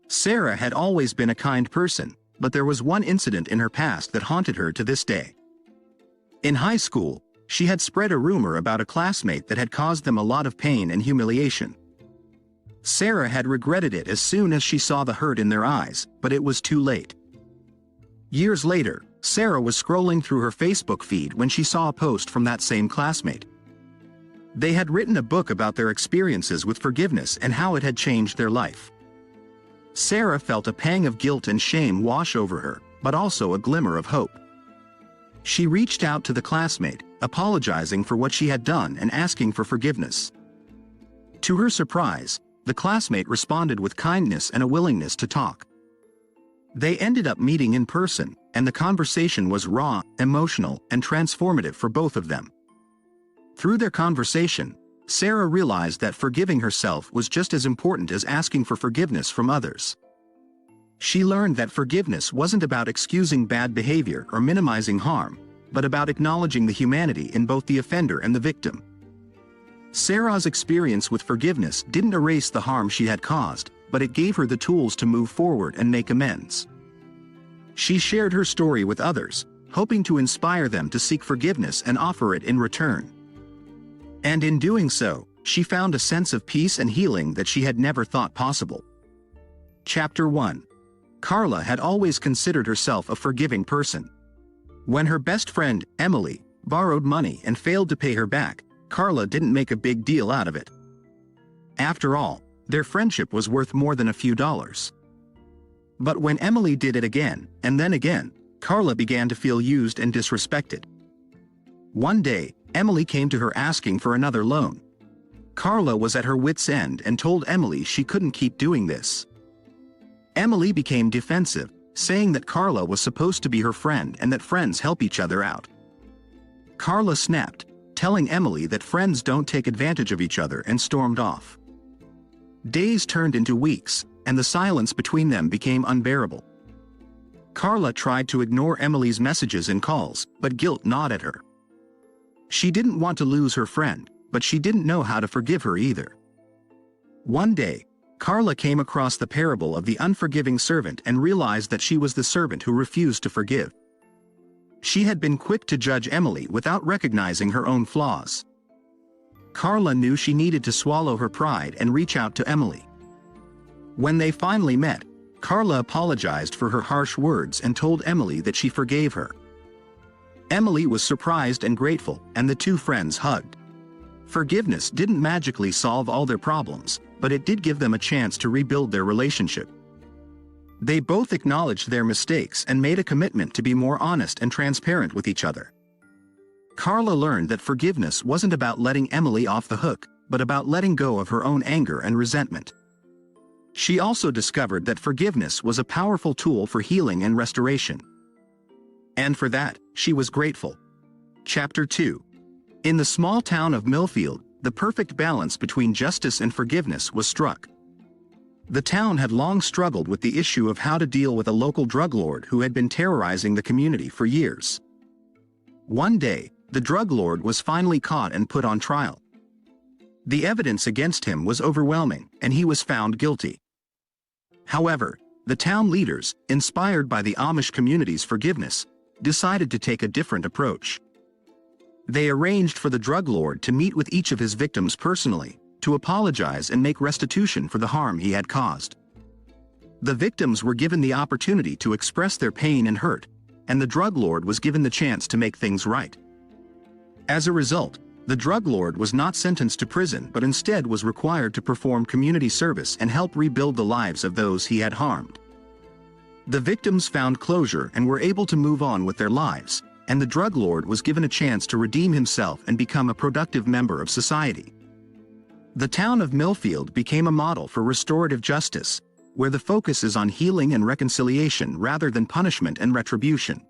Sarah had always been a kind person, but there was one incident in her past that haunted her to this day. In high school, she had spread a rumor about a classmate that had caused them a lot of pain and humiliation. Sarah had regretted it as soon as she saw the hurt in their eyes, but it was too late. Years later, Sarah was scrolling through her Facebook feed when she saw a post from that same classmate. They had written a book about their experiences with forgiveness and how it had changed their life. Sarah felt a pang of guilt and shame wash over her, but also a glimmer of hope. She reached out to the classmate, apologizing for what she had done and asking for forgiveness. To her surprise, the classmate responded with kindness and a willingness to talk. They ended up meeting in person, and the conversation was raw, emotional, and transformative for both of them. Through their conversation, Sarah realized that forgiving herself was just as important as asking for forgiveness from others. She learned that forgiveness wasn't about excusing bad behavior or minimizing harm, but about acknowledging the humanity in both the offender and the victim. Sarah's experience with forgiveness didn't erase the harm she had caused, but it gave her the tools to move forward and make amends. She shared her story with others, hoping to inspire them to seek forgiveness and offer it in return. And in doing so, she found a sense of peace and healing that she had never thought possible. Chapter 1. Carla had always considered herself a forgiving person. When her best friend, Emily, borrowed money and failed to pay her back, Carla didn't make a big deal out of it. After all, their friendship was worth more than a few dollars. But when Emily did it again, and then again, Carla began to feel used and disrespected. One day, Emily came to her asking for another loan. Carla was at her wit's end and told Emily she couldn't keep doing this. Emily became defensive, saying that Carla was supposed to be her friend and that friends help each other out. Carla snapped, telling Emily that friends don't take advantage of each other, and stormed off. Days turned into weeks, and the silence between them became unbearable. Carla tried to ignore Emily's messages and calls, but guilt gnawed at her. She didn't want to lose her friend, but she didn't know how to forgive her either. One day, Carla came across the parable of the unforgiving servant and realized that she was the servant who refused to forgive. She had been quick to judge Emily without recognizing her own flaws. Carla knew she needed to swallow her pride and reach out to Emily. When they finally met, Carla apologized for her harsh words and told Emily that she forgave her. Emily was surprised and grateful, and the two friends hugged. Forgiveness didn't magically solve all their problems, but it did give them a chance to rebuild their relationship. They both acknowledged their mistakes and made a commitment to be more honest and transparent with each other. Carla learned that forgiveness wasn't about letting Emily off the hook, but about letting go of her own anger and resentment. She also discovered that forgiveness was a powerful tool for healing and restoration. And for that, she was grateful. Chapter 2. In the small town of Millfield, the perfect balance between justice and forgiveness was struck. The town had long struggled with the issue of how to deal with a local drug lord who had been terrorizing the community for years. One day, the drug lord was finally caught and put on trial. The evidence against him was overwhelming, and he was found guilty. However, the town leaders, inspired by the Amish community's forgiveness, decided to take a different approach. They arranged for the drug lord to meet with each of his victims personally, to apologize and make restitution for the harm he had caused. The victims were given the opportunity to express their pain and hurt, and the drug lord was given the chance to make things right. As a result, the drug lord was not sentenced to prison but instead was required to perform community service and help rebuild the lives of those he had harmed. The victims found closure and were able to move on with their lives, and the drug lord was given a chance to redeem himself and become a productive member of society. The town of Millfield became a model for restorative justice, where the focus is on healing and reconciliation rather than punishment and retribution.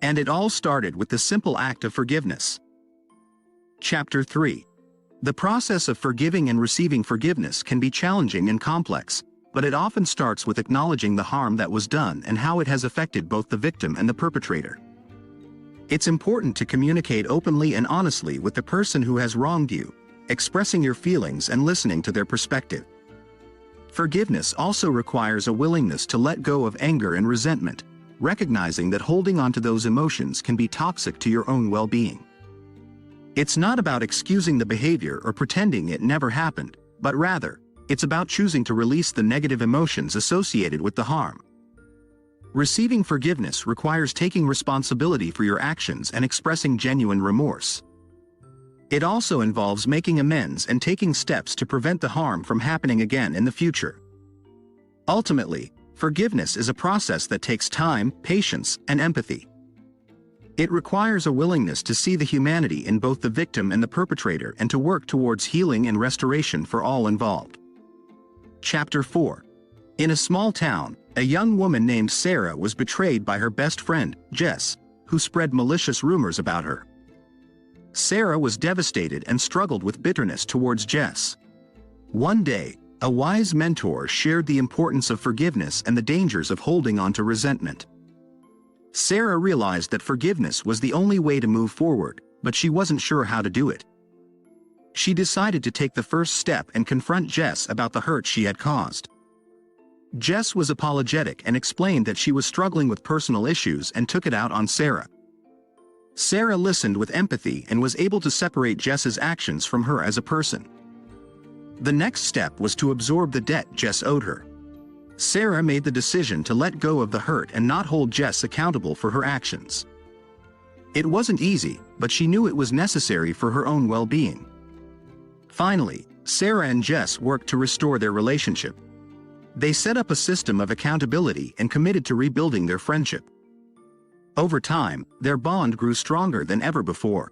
And it all started with the simple act of forgiveness. Chapter 3. The process of forgiving and receiving forgiveness can be challenging and complex, but it often starts with acknowledging the harm that was done and how it has affected both the victim and the perpetrator. It's important to communicate openly and honestly with the person who has wronged you, expressing your feelings and listening to their perspective. Forgiveness also requires a willingness to let go of anger and resentment, recognizing that holding on to those emotions can be toxic to your own well-being. It's not about excusing the behavior or pretending it never happened, but rather, it's about choosing to release the negative emotions associated with the harm. Receiving forgiveness requires taking responsibility for your actions and expressing genuine remorse. It also involves making amends and taking steps to prevent the harm from happening again in the future. Ultimately, forgiveness is a process that takes time, patience, and empathy. It requires a willingness to see the humanity in both the victim and the perpetrator and to work towards healing and restoration for all involved. Chapter 4. In a small town, a young woman named Sarah was betrayed by her best friend, Jess, who spread malicious rumors about her. Sarah was devastated and struggled with bitterness towards Jess. One day, a wise mentor shared the importance of forgiveness and the dangers of holding on to resentment. Sarah realized that forgiveness was the only way to move forward, but she wasn't sure how to do it. She decided to take the first step and confront Jess about the hurt she had caused. Jess was apologetic and explained that she was struggling with personal issues and took it out on Sarah. Sarah listened with empathy and was able to separate Jess's actions from her as a person. The next step was to absorb the debt Jess owed her. Sarah made the decision to let go of the hurt and not hold Jess accountable for her actions. It wasn't easy, but she knew it was necessary for her own well-being. Finally, Sarah and Jess worked to restore their relationship. They set up a system of accountability and committed to rebuilding their friendship. Over time, their bond grew stronger than ever before.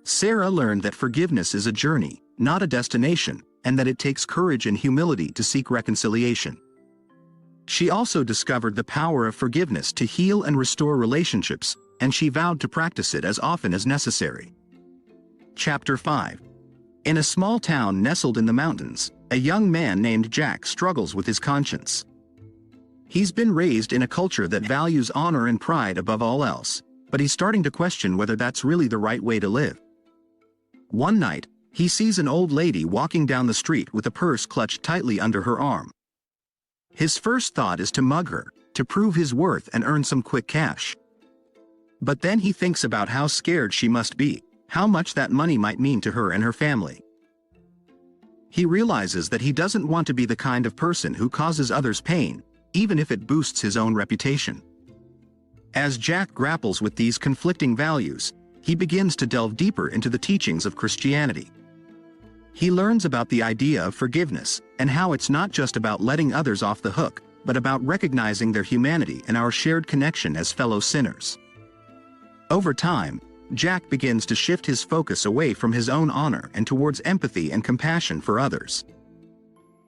Sarah learned that forgiveness is a journey, not a destination, and that it takes courage and humility to seek reconciliation. She also discovered the power of forgiveness to heal and restore relationships, and she vowed to practice it as often as necessary. Chapter 5. In a small town nestled in the mountains, a young man named Jack struggles with his conscience. He's been raised in a culture that values honor and pride above all else, but he's starting to question whether that's really the right way to live. One night, he sees an old lady walking down the street with a purse clutched tightly under her arm. His first thought is to mug her, to prove his worth and earn some quick cash. But then he thinks about how scared she must be, how much that money might mean to her and her family. He realizes that he doesn't want to be the kind of person who causes others pain, even if it boosts his own reputation. As Jack grapples with these conflicting values, he begins to delve deeper into the teachings of Christianity. He learns about the idea of forgiveness, and how it's not just about letting others off the hook, but about recognizing their humanity and our shared connection as fellow sinners. Over time, Jack begins to shift his focus away from his own honor and towards empathy and compassion for others.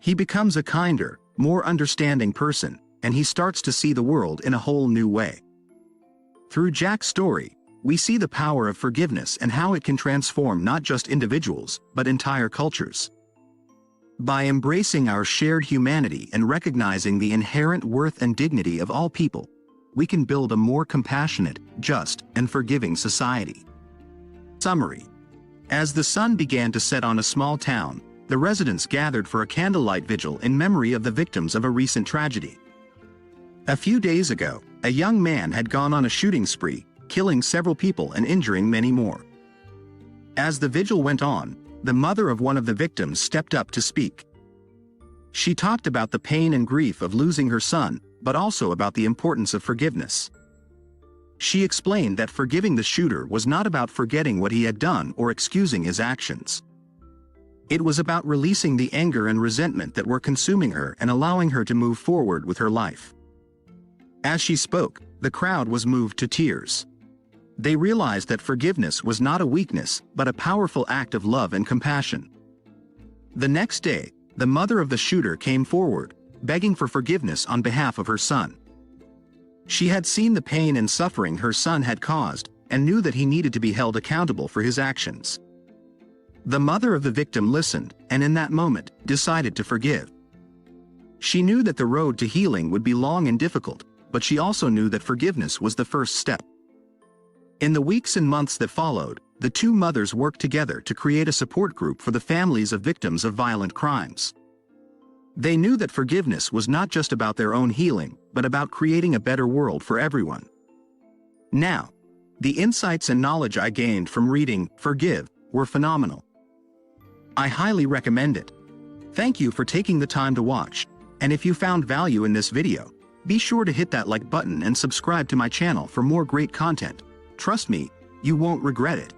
He becomes a kinder, more understanding person, and he starts to see the world in a whole new way. Through Jack's story, we see the power of forgiveness and how it can transform not just individuals, but entire cultures. By embracing our shared humanity and recognizing the inherent worth and dignity of all people, we can build a more compassionate, just, and forgiving society. Summary. As the sun began to set on a small town, the residents gathered for a candlelight vigil in memory of the victims of a recent tragedy. A few days ago, a young man had gone on a shooting spree, killing several people and injuring many more. As the vigil went on, the mother of one of the victims stepped up to speak. She talked about the pain and grief of losing her son, but also about the importance of forgiveness. She explained that forgiving the shooter was not about forgetting what he had done or excusing his actions. It was about releasing the anger and resentment that were consuming her and allowing her to move forward with her life. As she spoke, the crowd was moved to tears. They realized that forgiveness was not a weakness, but a powerful act of love and compassion. The next day, the mother of the shooter came forward, begging for forgiveness on behalf of her son. She had seen the pain and suffering her son had caused, and knew that he needed to be held accountable for his actions. The mother of the victim listened, and in that moment, decided to forgive. She knew that the road to healing would be long and difficult, but she also knew that forgiveness was the first step. In the weeks and months that followed, the two mothers worked together to create a support group for the families of victims of violent crimes. They knew that forgiveness was not just about their own healing, but about creating a better world for everyone. Now, the insights and knowledge I gained from reading Forgive were phenomenal. I highly recommend it. Thank you for taking the time to watch, and if you found value in this video, be sure to hit that like button and subscribe to my channel for more great content. Trust me, you won't regret it.